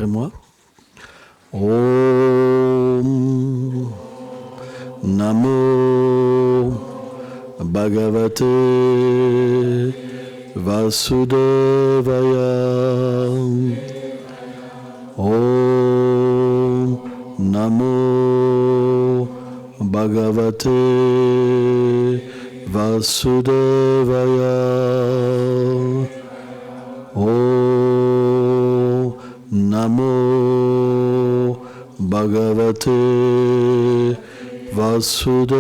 Et moi? Om Namo Bhagavate Vasudevaya. Om Namo Bhagavate Vasudevaya. Om Namo Bhagavate Vasudevaya.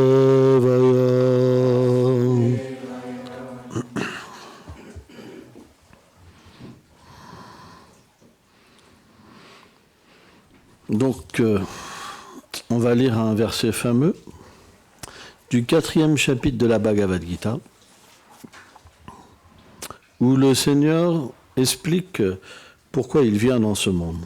Donc, on va lire un verset fameux du 4e chapitre de la Bhagavad Gita, où le Seigneur explique pourquoi il vient dans ce monde.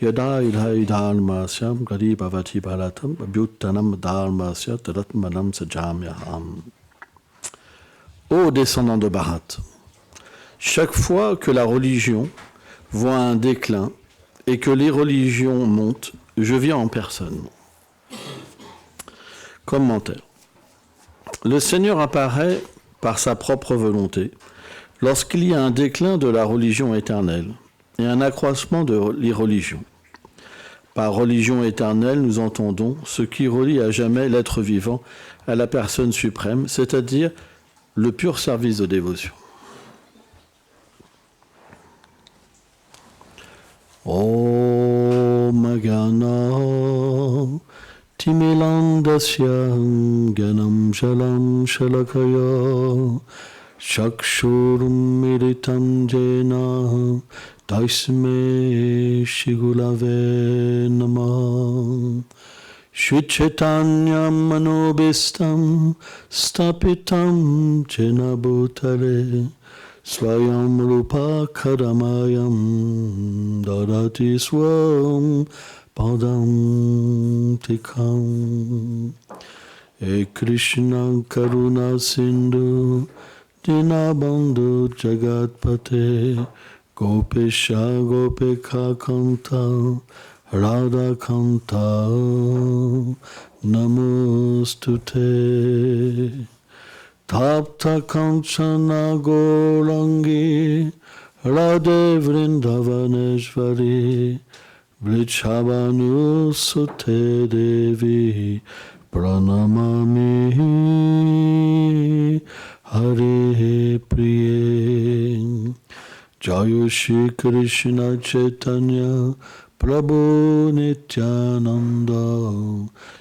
Yada ilhai dharmasyam gari bhavati bharatam abhyuttanam dharmasya tadatmanam sajamyaham. Ô descendants de Bharat, chaque fois que la religion voit un déclin et que les religions montent, je viens en personne. Commentaire. Le Seigneur apparaît par sa propre volonté lorsqu'il y a un déclin de la religion éternelle et un accroissement de l'irreligion. Par religion éternelle, nous entendons ce qui relie à jamais l'être vivant à la personne suprême, c'est-à-dire le pur service de dévotion. Om Gana Timilandasya Ganam Shalam Shalakaya Chakshurum Miritam Jena Taisme Shigulave Namah Shri-Chaitanyam Manobhistam Stapitam Jena Bhutale Swayam Rupa Kadamayam Dadati Swam Padam Tikam E Krishna Karuna Sindhu Dinabandhu Jagatpate Gopesha Gopeka Kanta Radha Kanta Namostute Tapta Kanchana Gorangi Radhe Vrindavaneshvari Vrichavanu Sute Devi Pranamami Hare Priye Jaya Shri Krishna Chaitanya Prabhu Nityananda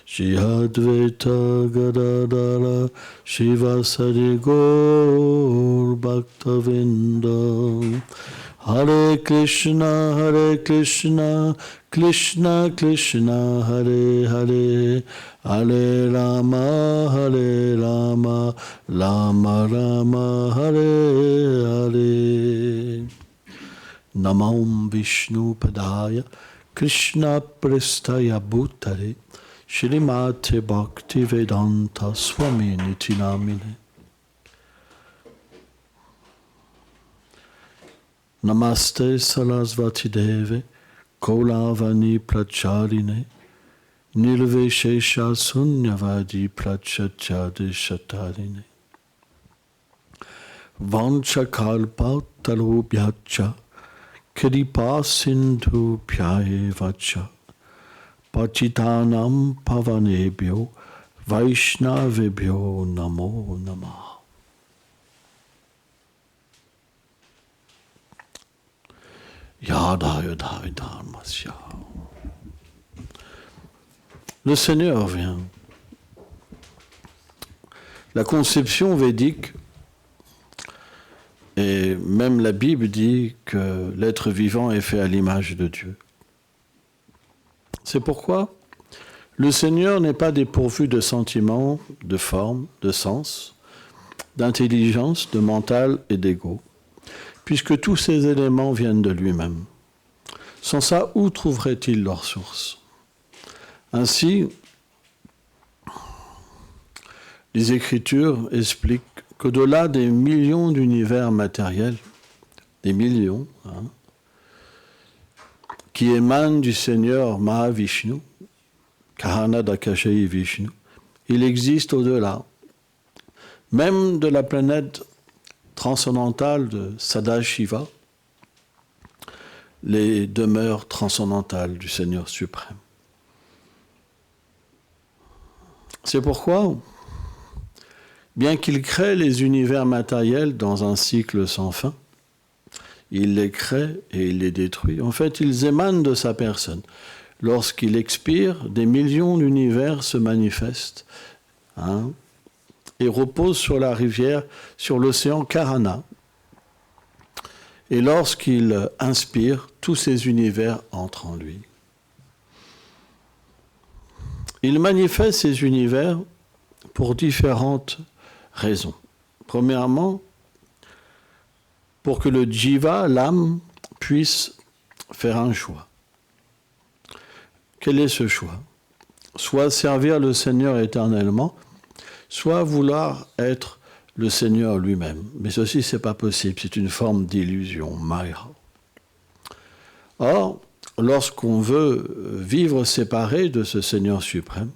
Shri Advaita Gadadara Shivasari Gaur Bhaktavinda Hare Krishna Krishna Krishna Hare Hare Hare Rama Rama Rama Hare Hare Namam Vishnu Padaya Krishna Prestaya Bhutare Shrimate Bhakti Vedanta Swami Niti Namine. Namaste Sarasvati Deve Kaulavani Pracharine Nirveshesha Sunyavadi Prachatyade Shatarine Vanchakalpa Tarubhyacha Kripa Sindhu Pyaye Vacha Pachitanam Pavanebhyo Vaishnavebhyo Namo Namah. Yada Yada Dharmasya. Le Seigneur vient. La conception védique, et même la Bible dit que l'être vivant est fait à l'image de Dieu. C'est pourquoi le Seigneur n'est pas dépourvu de sentiments, de formes, de sens, d'intelligence, de mental et d'ego, puisque tous ces éléments viennent de lui-même. Sans ça, où trouveraient-ils leur source? Ainsi, les Écritures expliquent qu'au-delà des millions d'univers matériels, des millions, qui émane du Seigneur Mahavishnu, Karana Dakashayi Vishnu. Il existe au-delà, même de la planète transcendantale de Sadashiva, les demeures transcendantales du Seigneur suprême. C'est pourquoi, bien qu'il crée les univers matériels dans un cycle sans fin, il les crée et il les détruit. En fait, ils émanent de sa personne. Lorsqu'il expire, des millions d'univers se manifestent et reposent sur la rivière, sur l'océan Karana. Et lorsqu'il inspire, tous ces univers entrent en lui. Il manifeste ces univers pour différentes raisons. Premièrement, pour que le jiva, l'âme, puisse faire un choix. Quel est ce choix? Soit servir le Seigneur éternellement, soit vouloir être le Seigneur lui-même. Mais ceci, ce n'est pas possible, c'est une forme d'illusion, Maya. Or, lorsqu'on veut vivre séparé de ce Seigneur suprême,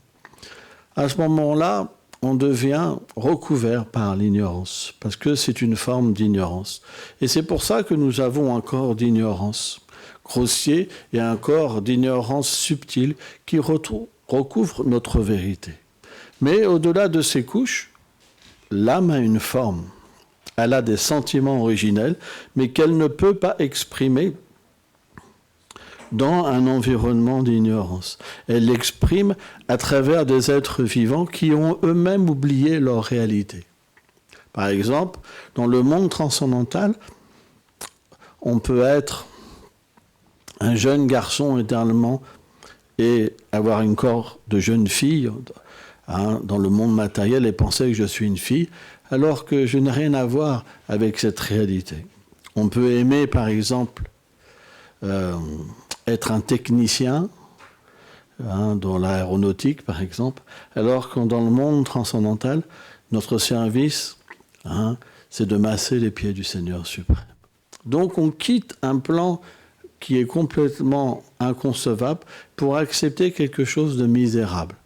à ce moment-là, on devient recouvert par l'ignorance, parce que c'est une forme d'ignorance. Et c'est pour ça que nous avons un corps d'ignorance grossier et un corps d'ignorance subtile qui recouvre notre vérité. Mais au-delà de ces couches, l'âme a une forme. Elle a des sentiments originels, mais qu'elle ne peut pas exprimer dans un environnement d'ignorance. Elle l'exprime à travers des êtres vivants qui ont eux-mêmes oublié leur réalité. Par exemple, dans le monde transcendantal, on peut être un jeune garçon éternellement et avoir un corps de jeune fille dans le monde matériel et penser que je suis une fille, alors que je n'ai rien à voir avec cette réalité. On peut aimer, par exemple, être un technicien, dans l'aéronautique par exemple, alors que dans le monde transcendantal, notre service, c'est de masser les pieds du Seigneur suprême. Donc on quitte un plan qui est complètement inconcevable pour accepter quelque chose de misérable.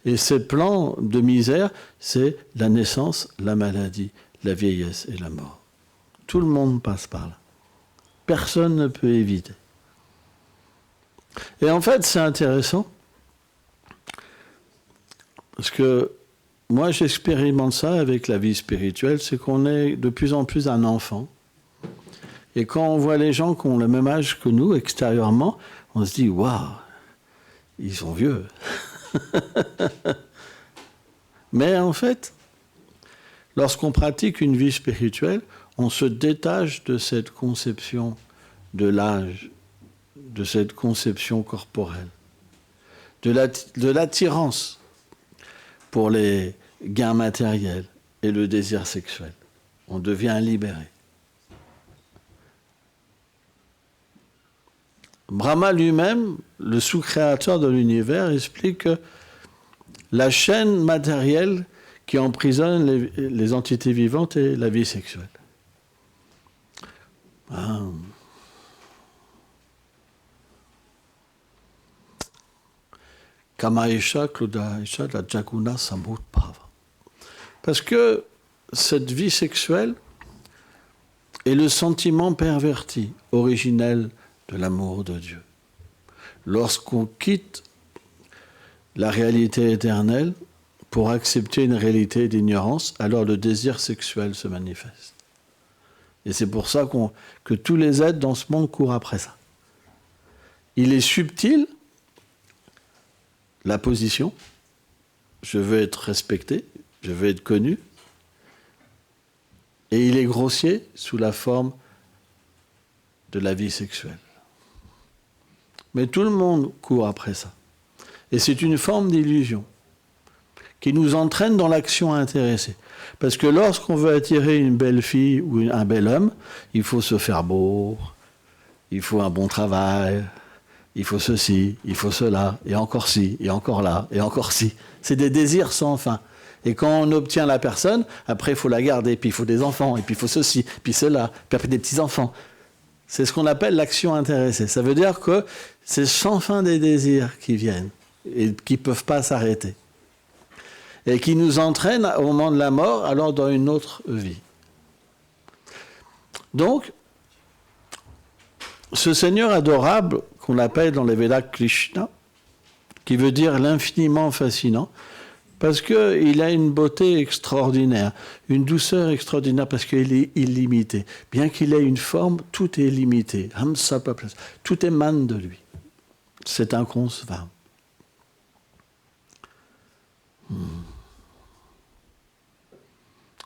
Et ce plan de misère, c'est la naissance, la maladie, la vieillesse et la mort. Tout le monde passe par là. Personne ne peut éviter. Et en fait, c'est intéressant, parce que moi, j'expérimente ça avec la vie spirituelle, c'est qu'on est de plus en plus un enfant. Et quand on voit les gens qui ont le même âge que nous, extérieurement, on se dit « Waouh, ils sont vieux !» Mais en fait, lorsqu'on pratique une vie spirituelle, on se détache de cette conception de l'âge, de cette conception corporelle, de l'attirance pour les gains matériels et le désir sexuel. On devient libéré. Brahma lui-même, le sous-créateur de l'univers, explique que la chaîne matérielle qui emprisonne les entités vivantes est la vie sexuelle. Kamaesha Kludaesha la Jaguna Samudbhava. Parce que cette vie sexuelle est le sentiment perverti, originel de l'amour de Dieu. Lorsqu'on quitte la réalité éternelle pour accepter une réalité d'ignorance, alors le désir sexuel se manifeste. Et c'est pour ça que tous les êtres dans ce monde courent après ça. Il est subtil, la position, je veux être respecté, je veux être connu, et il est grossier sous la forme de la vie sexuelle. Mais tout le monde court après ça. Et c'est une forme d'illusion qui nous entraîne dans l'action intéressée. Parce que lorsqu'on veut attirer une belle fille ou un bel homme, il faut se faire beau, il faut un bon travail, il faut ceci, il faut cela, et encore ci, et encore là, et encore ci. C'est des désirs sans fin. Et quand on obtient la personne, après il faut la garder, puis il faut des enfants, et puis il faut ceci, puis cela, puis après des petits-enfants. C'est ce qu'on appelle l'action intéressée. Ça veut dire que c'est sans fin des désirs qui viennent et qui ne peuvent pas s'arrêter. Et qui nous entraînent au moment de la mort, alors dans une autre vie. Donc, ce Seigneur adorable, qu'on appelle dans les Védas Krishna, qui veut dire l'infiniment fascinant, parce qu'il a une beauté extraordinaire, une douceur extraordinaire, parce qu'il est illimité. Bien qu'il ait une forme, tout est limité. Tout émane de lui. C'est inconcevable.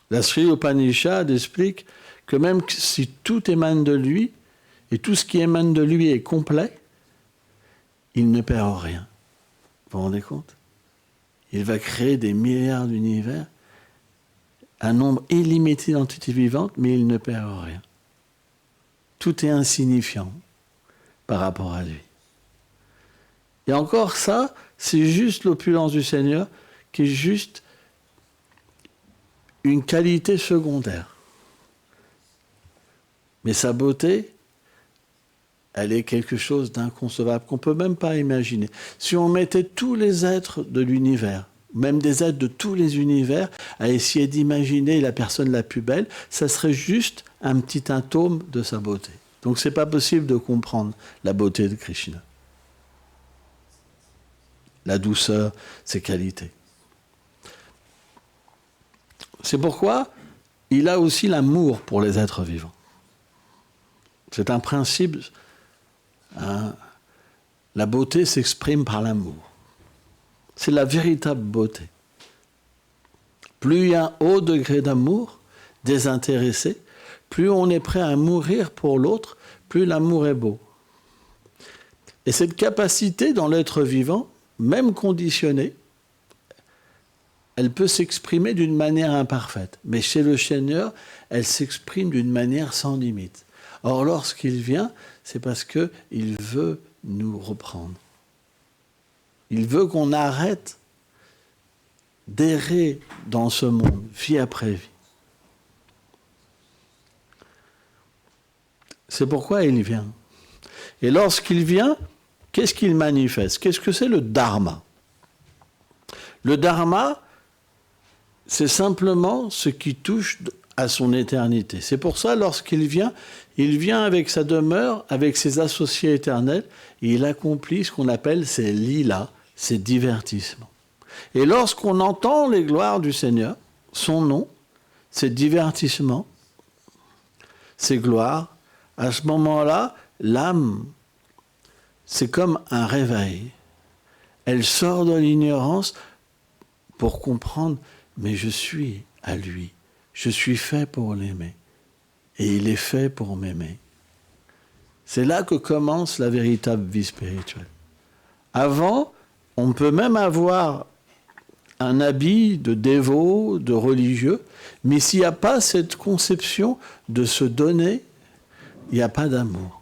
La Sri Upanishad explique que même si tout émane de lui, et tout ce qui émane de lui est complet, il ne perd rien. Vous vous rendez compte ? Il va créer des milliards d'univers, un nombre illimité d'entités vivantes, mais il ne perd rien. Tout est insignifiant par rapport à lui. Et encore ça, c'est juste l'opulence du Seigneur qui est juste une qualité secondaire. Mais sa beauté, elle est quelque chose d'inconcevable, qu'on ne peut même pas imaginer. Si on mettait tous les êtres de l'univers, même des êtres de tous les univers, à essayer d'imaginer la personne la plus belle, ça serait juste un petit atome de sa beauté. Donc ce n'est pas possible de comprendre la beauté de Krishna. La douceur, ses qualités. C'est pourquoi il a aussi l'amour pour les êtres vivants. C'est un principe. La beauté s'exprime par l'amour. C'est la véritable beauté. Plus il y a un haut degré d'amour, désintéressé, plus on est prêt à mourir pour l'autre, plus l'amour est beau. Et cette capacité dans l'être vivant, même conditionnée, elle peut s'exprimer d'une manière imparfaite. Mais chez le Seigneur, elle s'exprime d'une manière sans limite. Or, lorsqu'il vient, c'est parce qu'il veut nous reprendre. Il veut qu'on arrête d'errer dans ce monde, vie après vie. C'est pourquoi il vient. Et lorsqu'il vient, qu'est-ce qu'il manifeste ? Qu'est-ce que c'est le dharma ? Le dharma, c'est simplement ce qui touche à son éternité. C'est pour ça, lorsqu'il vient avec sa demeure, avec ses associés éternels, et il accomplit ce qu'on appelle ses lilas, ses divertissements. Et lorsqu'on entend les gloires du Seigneur, son nom, ses divertissements, ses gloires, à ce moment-là, l'âme, c'est comme un réveil. Elle sort de l'ignorance pour comprendre, mais je suis à lui. Je suis fait pour l'aimer. Et il est fait pour m'aimer. C'est là que commence la véritable vie spirituelle. Avant, on peut même avoir un habit de dévot, de religieux, mais s'il n'y a pas cette conception de se donner, il n'y a pas d'amour.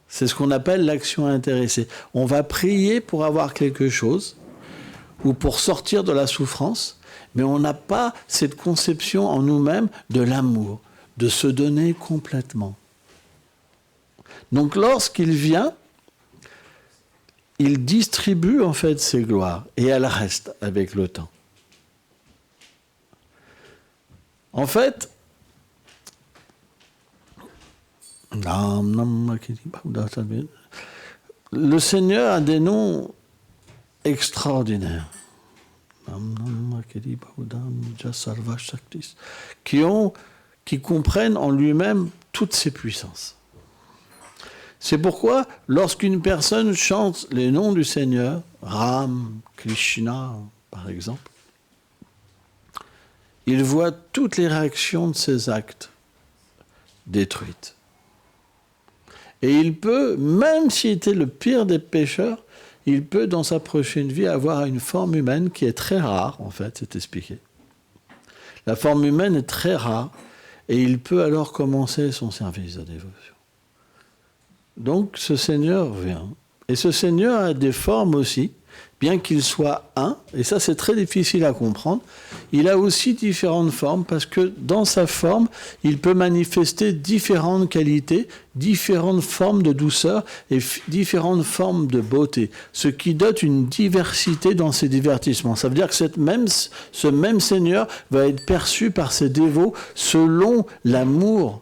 C'est ce qu'on appelle l'action intéressée. On va prier pour avoir quelque chose, ou pour sortir de la souffrance, mais on n'a pas cette conception en nous-mêmes de l'amour, de se donner complètement. Donc lorsqu'il vient, il distribue en fait ses gloires, et elles restent avec le temps. En fait, le Seigneur a des noms extraordinaires. Qui comprennent en lui-même toutes ses puissances. C'est pourquoi, lorsqu'une personne chante les noms du Seigneur, Ram, Krishna, par exemple, il voit toutes les réactions de ses actes détruites. Et il peut, même s'il était le pire des pécheurs, il peut, dans sa prochaine vie, avoir une forme humaine qui est très rare, en fait, c'est expliqué. La forme humaine est très rare, et il peut alors commencer son service de dévotion. Donc, ce Seigneur vient. Et ce Seigneur a des formes aussi, bien qu'il soit un, et ça c'est très difficile à comprendre, il a aussi différentes formes parce que dans sa forme, il peut manifester différentes qualités, différentes formes de douceur et différentes formes de beauté, ce qui donne une diversité dans ses divertissements. Ça veut dire que ce même Seigneur va être perçu par ses dévots selon l'amour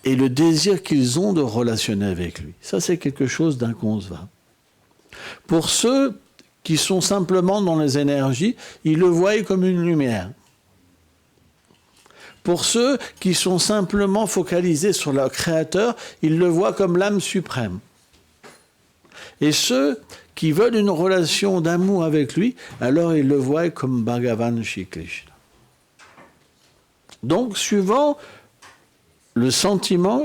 et le désir qu'ils ont de relationner avec lui. Ça c'est quelque chose d'inconcevable. Pour ceux qui sont simplement dans les énergies, ils le voient comme une lumière. Pour ceux qui sont simplement focalisés sur leur Créateur, ils le voient comme l'âme suprême. Et ceux qui veulent une relation d'amour avec lui, alors ils le voient comme Bhagavan Shri Krishna. Donc, suivant le sentiment,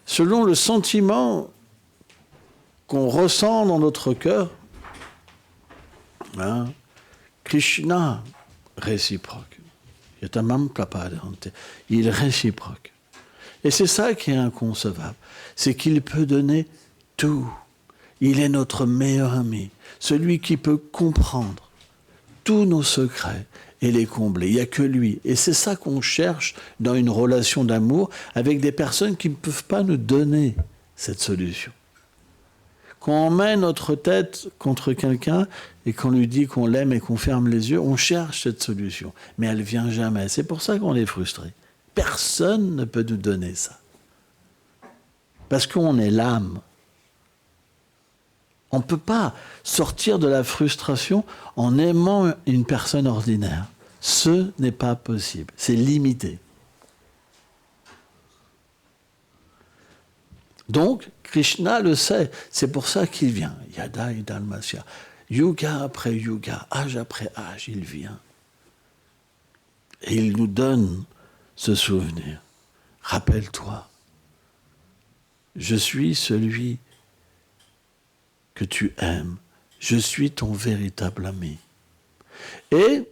selon le sentiment qu'on ressent dans notre cœur, Krishna réciproque. Il est réciproque. Et c'est ça qui est inconcevable. C'est qu'il peut donner tout. Il est notre meilleur ami. Celui qui peut comprendre tous nos secrets et les combler. Il n'y a que lui. Et c'est ça qu'on cherche dans une relation d'amour avec des personnes qui ne peuvent pas nous donner cette solution. Quand on met notre tête contre quelqu'un et qu'on lui dit qu'on l'aime et qu'on ferme les yeux, on cherche cette solution. Mais elle ne vient jamais. C'est pour ça qu'on est frustré. Personne ne peut nous donner ça. Parce qu'on est l'âme. On ne peut pas sortir de la frustration en aimant une personne ordinaire. Ce n'est pas possible. C'est limité. Donc, Krishna le sait, c'est pour ça qu'il vient. Yada idalmasya. Yuga après yuga, âge après âge, il vient. Et il nous donne ce souvenir. Rappelle-toi, je suis celui que tu aimes. Je suis ton véritable ami. Et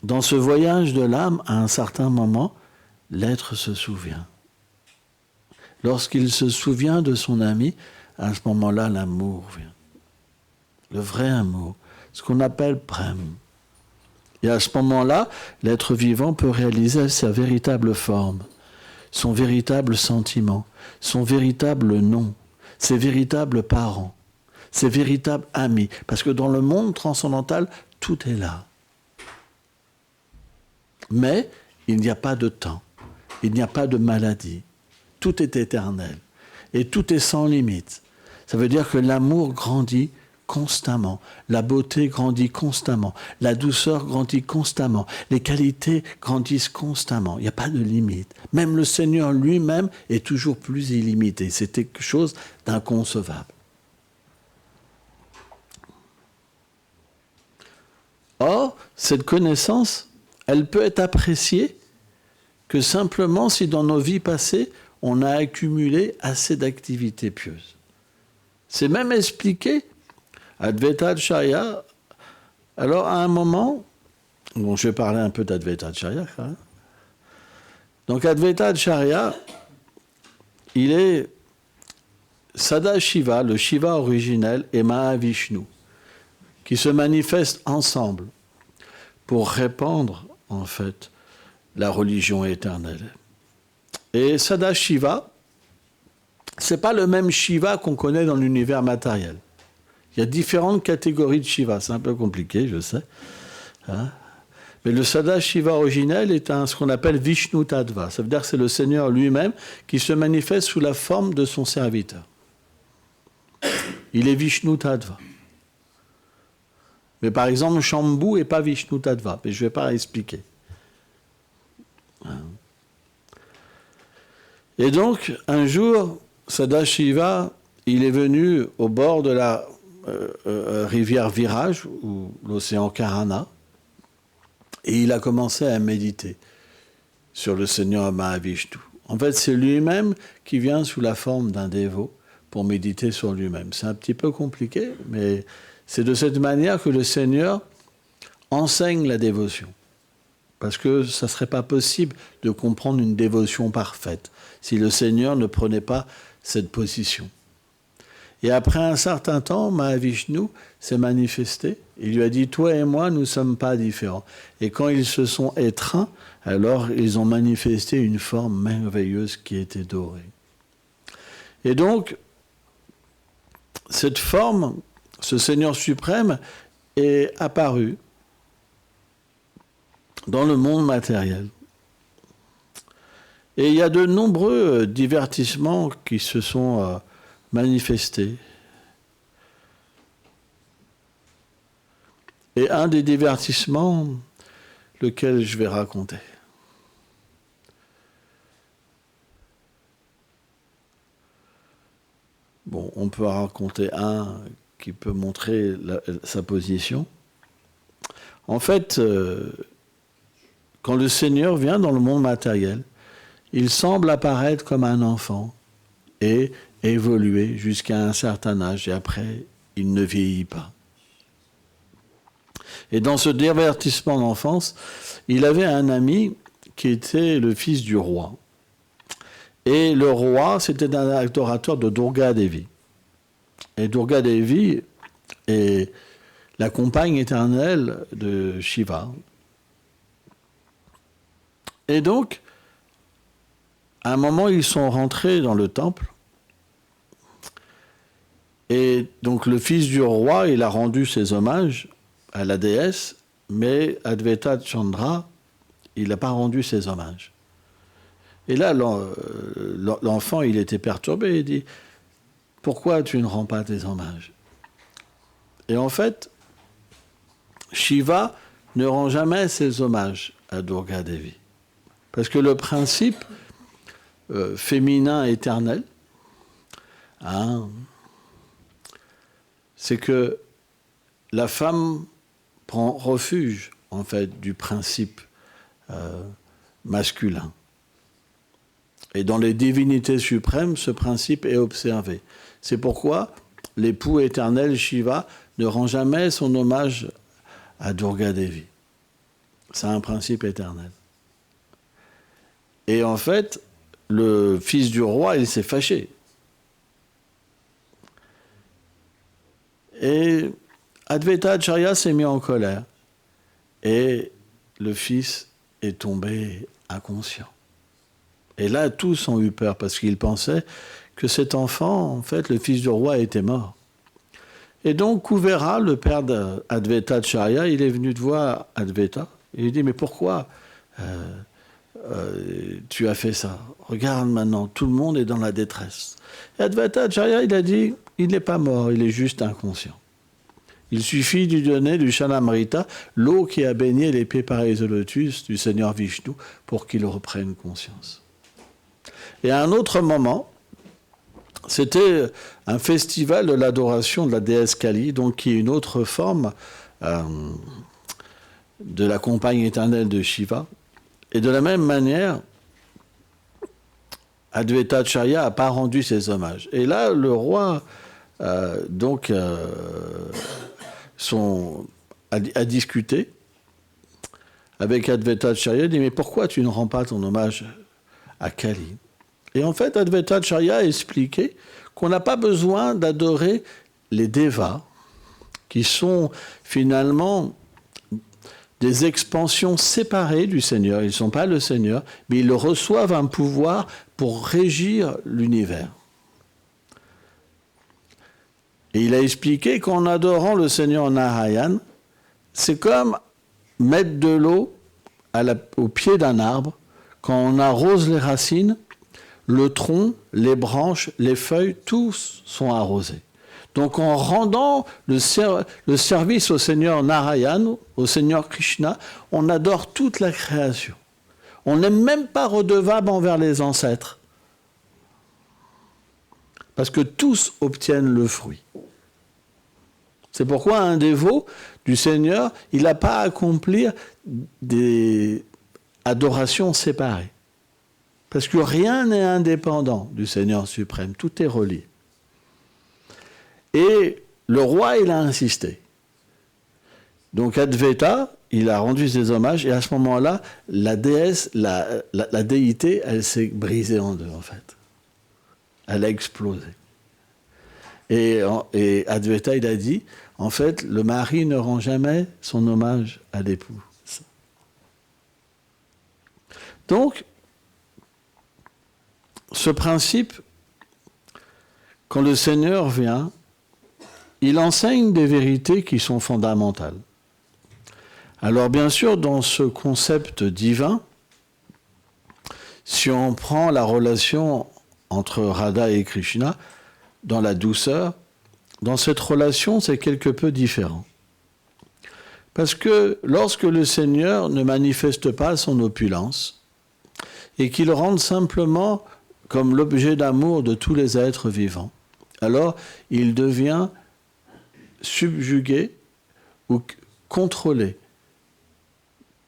dans ce voyage de l'âme, à un certain moment, l'être se souvient. Lorsqu'il se souvient de son ami, à ce moment-là, l'amour vient. Le vrai amour, ce qu'on appelle prem. Et à ce moment-là, l'être vivant peut réaliser sa véritable forme, son véritable sentiment, son véritable nom, ses véritables parents, ses véritables amis. Parce que dans le monde transcendantal, tout est là. Mais il n'y a pas de temps, il n'y a pas de maladie. Tout est éternel et tout est sans limite. Ça veut dire que l'amour grandit constamment, la beauté grandit constamment, la douceur grandit constamment, les qualités grandissent constamment. Il n'y a pas de limite. Même le Seigneur lui-même est toujours plus illimité. C'est quelque chose d'inconcevable. Or, cette connaissance, elle peut être appréciée que simplement si dans nos vies passées, on a accumulé assez d'activités pieuses. C'est même expliqué, Advaitacharya. Alors, à un moment, bon, je vais parler un peu d'Advaitacharya. Hein. Donc, Advaitacharya, il est Sadashiva, le Shiva originel, et Mahavishnu, qui se manifestent ensemble pour répandre, en fait, la religion éternelle. Et Sadashiva, ce n'est pas le même Shiva qu'on connaît dans l'univers matériel. Il y a différentes catégories de Shiva. C'est un peu compliqué, je sais. Hein? Mais le Sadashiva originel est ce qu'on appelle Vishnu Tattva. Ça veut dire que c'est le Seigneur lui-même qui se manifeste sous la forme de son serviteur. Il est Vishnu Tattva. Mais par exemple, Shambhu n'est pas Vishnu Tattva. Mais je ne vais pas expliquer. Hein? Et donc, un jour, Sadashiva, il est venu au bord de la rivière Viraj, ou l'océan Karana, et il a commencé à méditer sur le Seigneur Mahavishnu. En fait, c'est lui-même qui vient sous la forme d'un dévot pour méditer sur lui-même. C'est un petit peu compliqué, mais c'est de cette manière que le Seigneur enseigne la dévotion. Parce que ça ne serait pas possible de comprendre une dévotion parfaite si le Seigneur ne prenait pas cette position. Et après un certain temps, Mahavishnu s'est manifesté. Il lui a dit, toi et moi, nous ne sommes pas différents. Et quand ils se sont étreints, alors ils ont manifesté une forme merveilleuse qui était dorée. Et donc, cette forme, ce Seigneur suprême, est apparu dans le monde matériel. Et il y a de nombreux divertissements qui se sont manifestés. Et un des divertissements, lequel je vais raconter. Bon, on peut raconter un qui peut montrer sa position. En fait, quand le Seigneur vient dans le monde matériel, il semble apparaître comme un enfant et évoluer jusqu'à un certain âge, et après, il ne vieillit pas. Et dans ce divertissement d'enfance, il avait un ami qui était le fils du roi. Et le roi, c'était un adorateur de Durga Devi. Et Durga Devi est la compagne éternelle de Shiva. Et donc, à un moment, ils sont rentrés dans le temple. Et donc, le fils du roi, il a rendu ses hommages à la déesse, mais Advaita Chandra, il n'a pas rendu ses hommages. Et là, l'enfant, il était perturbé, il dit, pourquoi tu ne rends pas tes hommages? Et en fait, Shiva ne rend jamais ses hommages à Durga Devi. Parce que le principe féminin éternel, c'est que la femme prend refuge, en fait, du principe masculin. Et dans les divinités suprêmes, ce principe est observé. C'est pourquoi l'époux éternel Shiva ne rend jamais son hommage à Durga Devi. C'est un principe éternel. Et en fait, le fils du roi, il s'est fâché. Et Advaita Acharya s'est mis en colère. Et le fils est tombé inconscient. Et là, tous ont eu peur parce qu'ils pensaient que cet enfant, en fait, le fils du roi, était mort. Et donc, Kuvera, le père d'Advaita Acharya, il est venu de voir Advaita. Et il dit, mais pourquoi tu as fait ça? Regarde maintenant, tout le monde est dans la détresse. Et Advaita Acharya, il a dit, il n'est pas mort, il est juste inconscient. Il suffit de lui donner du Chalamrita, l'eau qui a baigné les pieds pareils au lotus du Seigneur Vishnu, pour qu'il reprenne conscience. Et à un autre moment, c'était un festival de l'adoration de la déesse Kali, donc qui est une autre forme de la compagne éternelle de Shiva. Et de la même manière, Advaita Acharya n'a pas rendu ses hommages. Et là, le roi a discuté avec Advaita Acharya, il dit, mais pourquoi tu ne rends pas ton hommage à Kali? Et en fait, Advaita Acharya a expliqué qu'on n'a pas besoin d'adorer les devas, qui sont finalement des expansions séparées du Seigneur. Ils ne sont pas le Seigneur, mais ils reçoivent un pouvoir pour régir l'univers. Et il a expliqué qu'en adorant le Seigneur Narayan, c'est comme mettre de l'eau au pied d'un arbre. Quand on arrose les racines, le tronc, les branches, les feuilles, tous sont arrosés. Donc en rendant le service au Seigneur Narayan, au Seigneur Krishna, on adore toute la création. On n'est même pas redevable envers les ancêtres. Parce que tous obtiennent le fruit. C'est pourquoi un dévot du Seigneur, il n'a pas à accomplir des adorations séparées. Parce que rien n'est indépendant du Seigneur suprême, tout est relié. Et le roi, il a insisté. Donc Advaita, il a rendu ses hommages, et à ce moment-là, la déesse, la déité, elle s'est brisée en deux, en fait. Elle a explosé. Et Advaita, il a dit, en fait, le mari ne rend jamais son hommage à l'épouse. Donc, ce principe, quand le Seigneur vient, il enseigne des vérités qui sont fondamentales. Alors bien sûr, dans ce concept divin, si on prend la relation entre Radha et Krishna, dans la douceur, dans cette relation, c'est quelque peu différent. Parce que lorsque le Seigneur ne manifeste pas son opulence, et qu'il rentre simplement comme l'objet d'amour de tous les êtres vivants, alors il devient subjugué ou contrôlé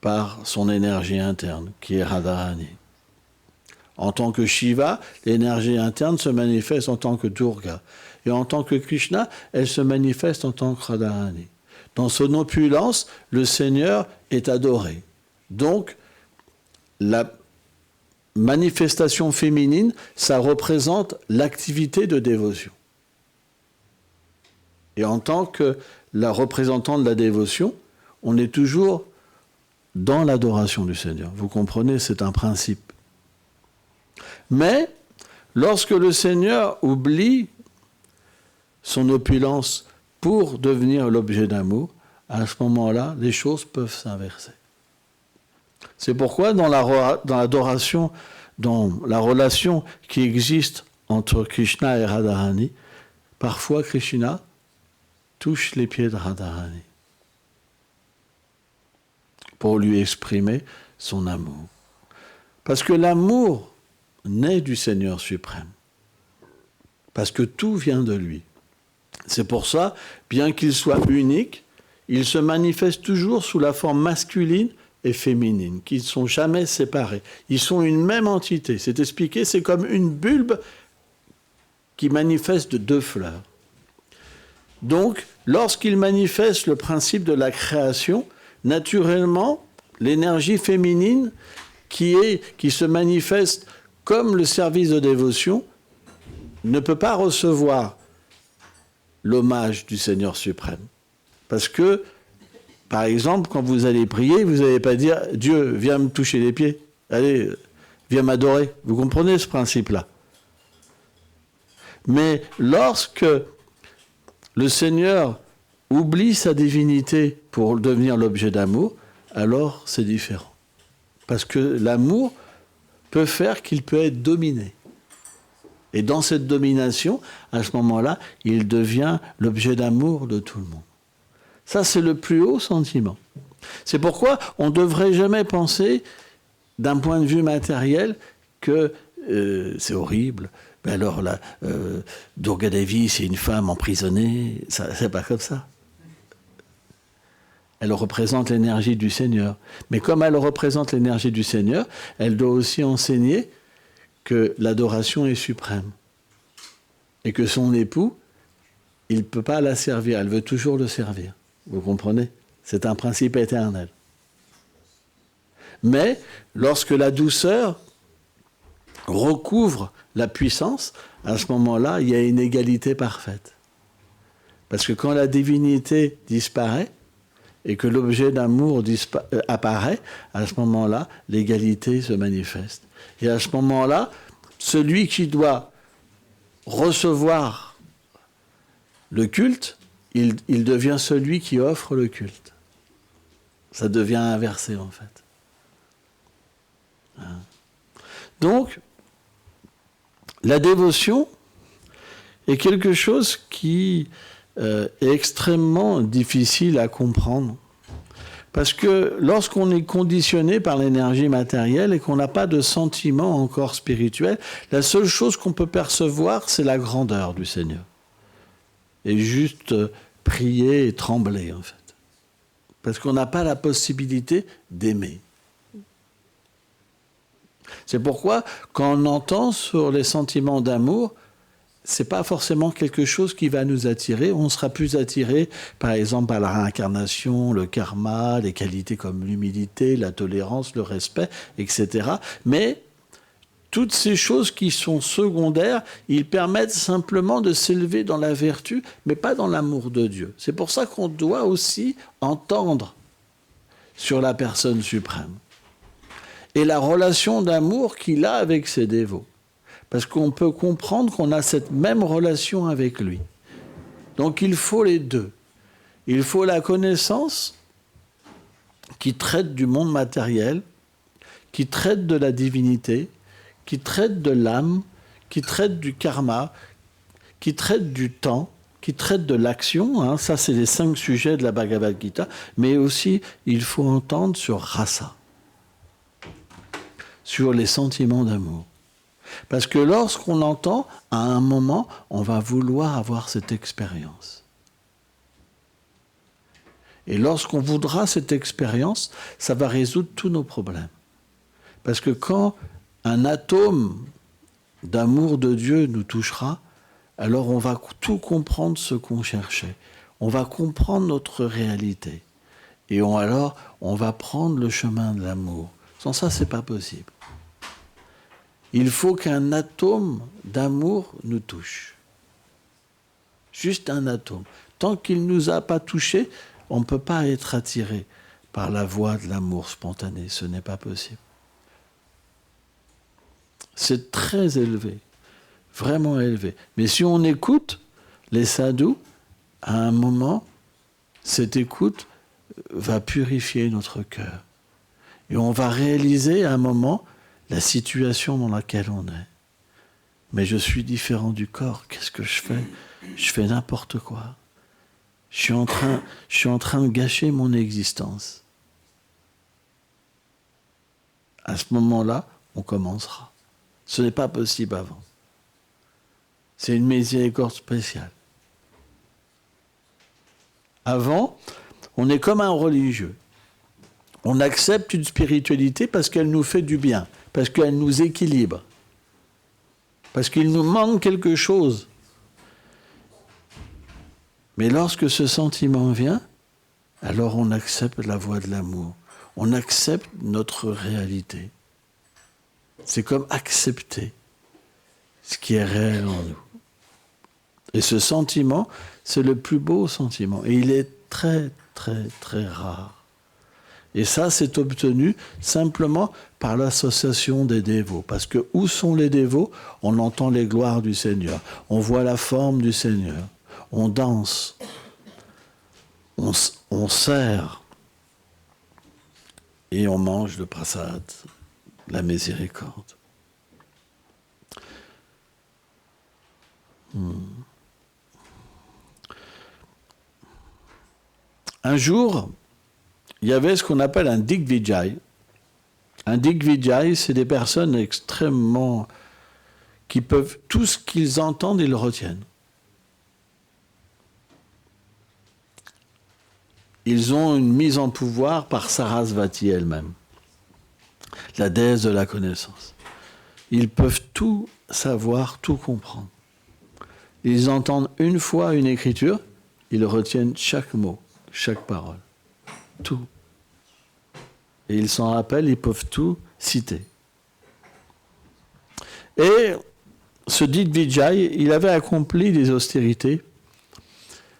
par son énergie interne, qui est Radharani. En tant que Shiva, l'énergie interne se manifeste en tant que Durga. Et en tant que Krishna, elle se manifeste en tant que Radharani. Dans son opulence, le Seigneur est adoré. Donc, la manifestation féminine, ça représente l'activité de dévotion. Et en tant que la représentante de la dévotion, on est toujours dans l'adoration du Seigneur. Vous comprenez, c'est un principe. Mais, lorsque le Seigneur oublie son opulence pour devenir l'objet d'amour, à ce moment-là, les choses peuvent s'inverser. C'est pourquoi dans l'adoration, dans la relation qui existe entre Krishna et Radharani, parfois Krishna touche les pieds de Radharani pour lui exprimer son amour. Parce que l'amour naît du Seigneur suprême. Parce que tout vient de lui. C'est pour ça, bien qu'il soit unique, il se manifeste toujours sous la forme masculine et féminine, qui ne sont jamais séparés. Ils sont une même entité. C'est expliqué, c'est comme une bulbe qui manifeste deux fleurs. Donc, lorsqu'il manifeste le principe de la création, naturellement, l'énergie féminine qui se manifeste comme le service de dévotion ne peut pas recevoir l'hommage du Seigneur suprême. Parce que, par exemple, quand vous allez prier, vous n'allez pas dire « Dieu, viens me toucher les pieds, allez, viens m'adorer ». Vous comprenez ce principe-là? Mais lorsque le Seigneur oublie sa divinité pour devenir l'objet d'amour, alors c'est différent. Parce que l'amour peut faire qu'il peut être dominé. Et dans cette domination, à ce moment-là, il devient l'objet d'amour de tout le monde. Ça, c'est le plus haut sentiment. C'est pourquoi on ne devrait jamais penser, d'un point de vue matériel, que c'est horrible. Ben alors là, Durga Devi, c'est une femme emprisonnée. Ça, c'est pas comme ça. Elle représente l'énergie du Seigneur. Mais comme elle représente l'énergie du Seigneur, elle doit aussi enseigner que l'adoration est suprême. Et que son époux, il ne peut pas la servir, elle veut toujours le servir. Vous comprenez? C'est un principe éternel. Mais lorsque la douceur recouvre la puissance, à ce moment-là, il y a une égalité parfaite. Parce que quand la divinité disparaît, et que l'objet d'amour apparaît, à ce moment-là, l'égalité se manifeste. Et à ce moment-là, celui qui doit recevoir le culte, il devient celui qui offre le culte. Ça devient inversé, en fait. Donc, la dévotion est quelque chose qui est extrêmement difficile à comprendre. Parce que lorsqu'on est conditionné par l'énergie matérielle et qu'on n'a pas de sentiment encore spirituel, la seule chose qu'on peut percevoir, c'est la grandeur du Seigneur. Et juste prier et trembler, en fait. Parce qu'on n'a pas la possibilité d'aimer. C'est pourquoi, quand on entend sur les sentiments d'amour, c'est pas forcément quelque chose qui va nous attirer. On sera plus attiré, par exemple, par la réincarnation, le karma, les qualités comme l'humilité, la tolérance, le respect, etc. Mais Toutes ces choses qui sont secondaires, ils permettent simplement de s'élever dans la vertu, mais pas dans l'amour de Dieu. C'est pour ça qu'on doit aussi entendre sur la personne suprême et la relation d'amour qu'il a avec ses dévots. Parce qu'on peut comprendre qu'on a cette même relation avec lui. Donc il faut les deux. Il faut la connaissance qui traite du monde matériel, qui traite de la divinité, qui traite de l'âme, qui traite du karma, qui traite du temps, qui traite de l'action. Hein. Ça, c'est les 5 sujets de la Bhagavad Gita. Mais aussi, il faut entendre sur rasa, sur les sentiments d'amour. Parce que lorsqu'on entend, à un moment, on va vouloir avoir cette expérience. Et lorsqu'on voudra cette expérience, ça va résoudre tous nos problèmes. Parce que quand un atome d'amour de Dieu nous touchera, alors on va tout comprendre ce qu'on cherchait. On va comprendre notre réalité. Et alors, on va prendre le chemin de l'amour. Sans ça, c'est pas possible. Il faut qu'un atome d'amour nous touche. Juste un atome. Tant qu'il ne nous a pas touchés, on ne peut pas être attiré par la voie de l'amour spontané. Ce n'est pas possible. C'est très élevé, vraiment élevé. Mais si on écoute les sadhus, à un moment, cette écoute va purifier notre cœur. Et on va réaliser à un moment la situation dans laquelle on est. Mais je suis différent du corps, qu'est-ce que je fais ? Je fais n'importe quoi. Je suis en train de gâcher mon existence. À ce moment-là, on commencera. Ce n'est pas possible avant. C'est une miséricorde spéciale. Avant, on est comme un religieux. On accepte une spiritualité parce qu'elle nous fait du bien, parce qu'elle nous équilibre, parce qu'il nous manque quelque chose. Mais lorsque ce sentiment vient, alors on accepte la voie de l'amour. On accepte notre réalité. C'est comme accepter ce qui est réel en nous. Et ce sentiment, c'est le plus beau sentiment. Et il est très, très, très rare. Et ça, c'est obtenu simplement par l'association des dévots. Parce que où sont les dévots ? On entend les gloires du Seigneur. On voit la forme du Seigneur. On danse. On sert. Et on mange le prasad, la miséricorde. Un jour, il y avait ce qu'on appelle un Digvijay. Un Digvijay, c'est des personnes extrêmement... qui peuvent... Tout ce qu'ils entendent, ils le retiennent. Ils ont une mise en pouvoir par Sarasvati elle-même, la déesse de la connaissance. Ils peuvent tout savoir, tout comprendre. Ils entendent une fois une écriture, ils retiennent chaque mot, chaque parole, tout. Et ils s'en rappellent, ils peuvent tout citer. Et ce Digvijay, il avait accompli des austérités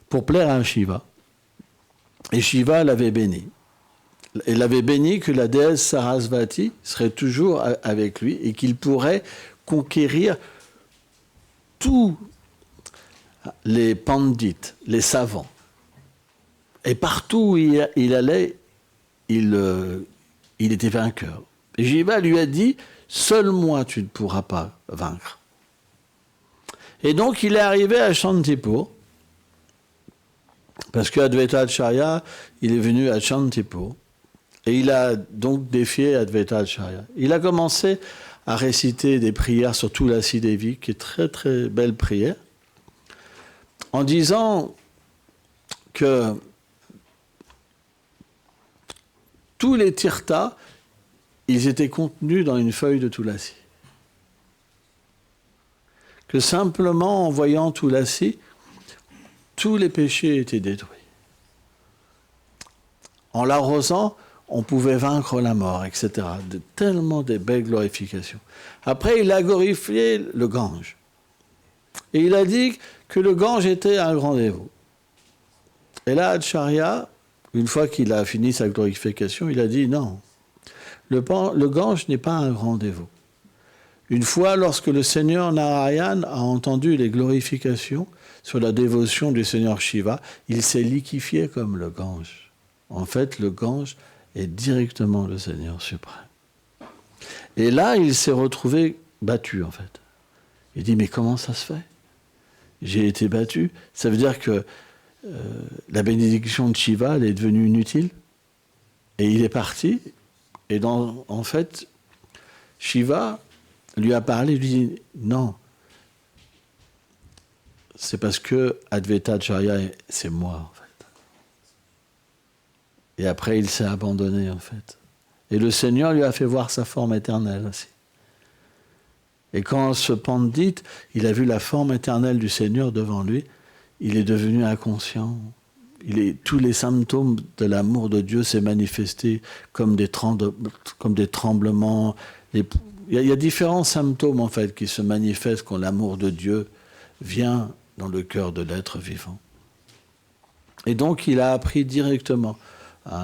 pour plaire à Shiva. Et Shiva l'avait béni. Il avait béni que la déesse Sarasvati serait toujours avec lui et qu'il pourrait conquérir tous les pandits, les savants. Et partout où il allait, il était vainqueur. Et Shiva lui a dit, seul moi tu ne pourras pas vaincre. Et donc il est arrivé à Shantipur, parce qu'Advaita Acharya, il est venu à Shantipur, et il a donc défié Advaita Acharya. Il a commencé à réciter des prières sur Tulasi Devi, qui est très très belle prière, en disant que tous les tirthas, ils étaient contenus dans une feuille de Tulasi. Que simplement en voyant Tulasi, tous les péchés étaient détruits. En l'arrosant, on pouvait vaincre la mort, etc. Tellement de belles glorifications. Après, il a glorifié le Gange. Et il a dit que le Gange était un grand dévot. Et là, Acharya, une fois qu'il a fini sa glorification, il a dit non, le Gange n'est pas un grand dévot. Une fois, lorsque le Seigneur Narayan a entendu les glorifications sur la dévotion du Seigneur Shiva, il s'est liquéfié comme le Gange. En fait, le Gange est directement le Seigneur suprême. Et là, il s'est retrouvé battu, en fait. Il dit, mais comment ça se fait? J'ai été battu. Ça veut dire que la bénédiction de Shiva, elle est devenue inutile. Et il est parti. Et en fait, Shiva lui a parlé, lui dit, non, c'est parce que Advaita Acharya, c'est moi, en fait. Et après, il s'est abandonné, en fait. Et le Seigneur lui a fait voir sa forme éternelle aussi. Et quand ce pandit, il a vu la forme éternelle du Seigneur devant lui, il est devenu inconscient. Tous les symptômes de l'amour de Dieu s'est manifestés comme des tremblements. Il y a différents symptômes, en fait, qui se manifestent quand l'amour de Dieu vient dans le cœur de l'être vivant. Et donc, il a appris directement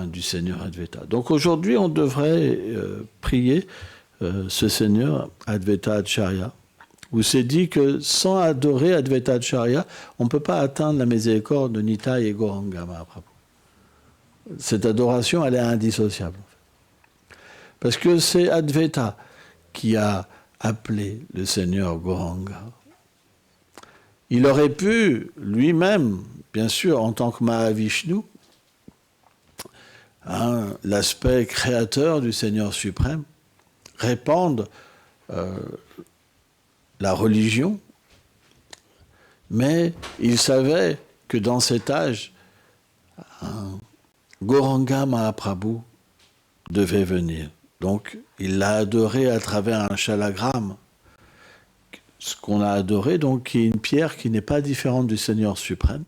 du Seigneur Advaita. Donc aujourd'hui, on devrait prier ce Seigneur Advaita Acharya, où c'est dit que sans adorer Advaita Acharya, on ne peut pas atteindre la miséricorde de Nitai et Gauranga Mahaprabhu. Cette adoration, elle est indissociable. En fait. Parce que c'est Advaita qui a appelé le Seigneur Gauranga. Il aurait pu, lui-même, bien sûr, en tant que Mahavishnu, l'aspect créateur du Seigneur suprême, répandre la religion, mais il savait que dans cet âge, Gauranga Mahaprabhu devait venir. Donc, il l'a adoré à travers un shalagramme. Ce qu'on a adoré, donc, qui est une pierre qui n'est pas différente du Seigneur suprême.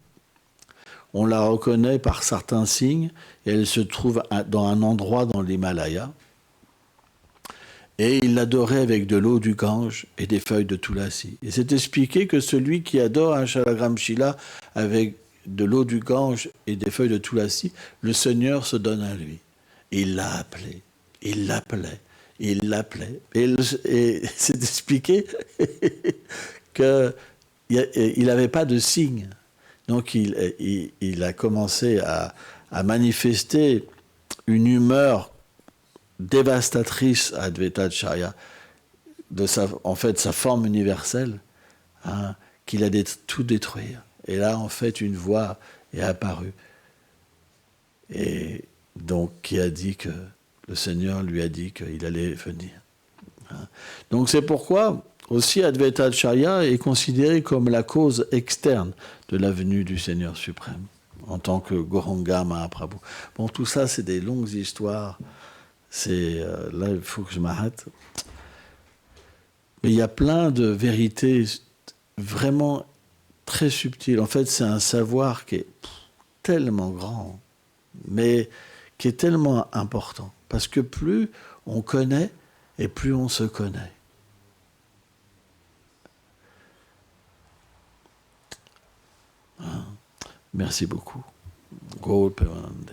On la reconnaît par certains signes, et elle se trouve dans un endroit dans l'Himalaya. Et il l'adorait avec de l'eau du Gange et des feuilles de Tulasi. Et c'est expliqué que celui qui adore un Shalagram Shila avec de l'eau du Gange et des feuilles de Tulasi, le Seigneur se donne à lui. Et il l'a appelé, il l'appelait, il l'appelait. Et c'est expliqué qu'il n'avait pas de signe. Donc il a commencé à manifester une humeur dévastatrice à Advaita Acharya, en fait sa forme universelle, qu'il allait tout détruire. Et là, en fait, une voix est apparue. Et donc, qui a dit que le Seigneur lui a dit qu'il allait venir. Donc, c'est pourquoi aussi Advaita Acharya est considéré comme la cause externe de la venue du Seigneur suprême, en tant que Gauranga Mahaprabhu. Bon, tout ça, c'est des longues histoires. Là, il faut que je m'arrête. Mais il y a plein de vérités vraiment très subtiles. En fait, c'est un savoir qui est tellement grand, mais qui est tellement important. Parce que plus on connaît, et plus on se connaît. Merci beaucoup. Gaur Premanande.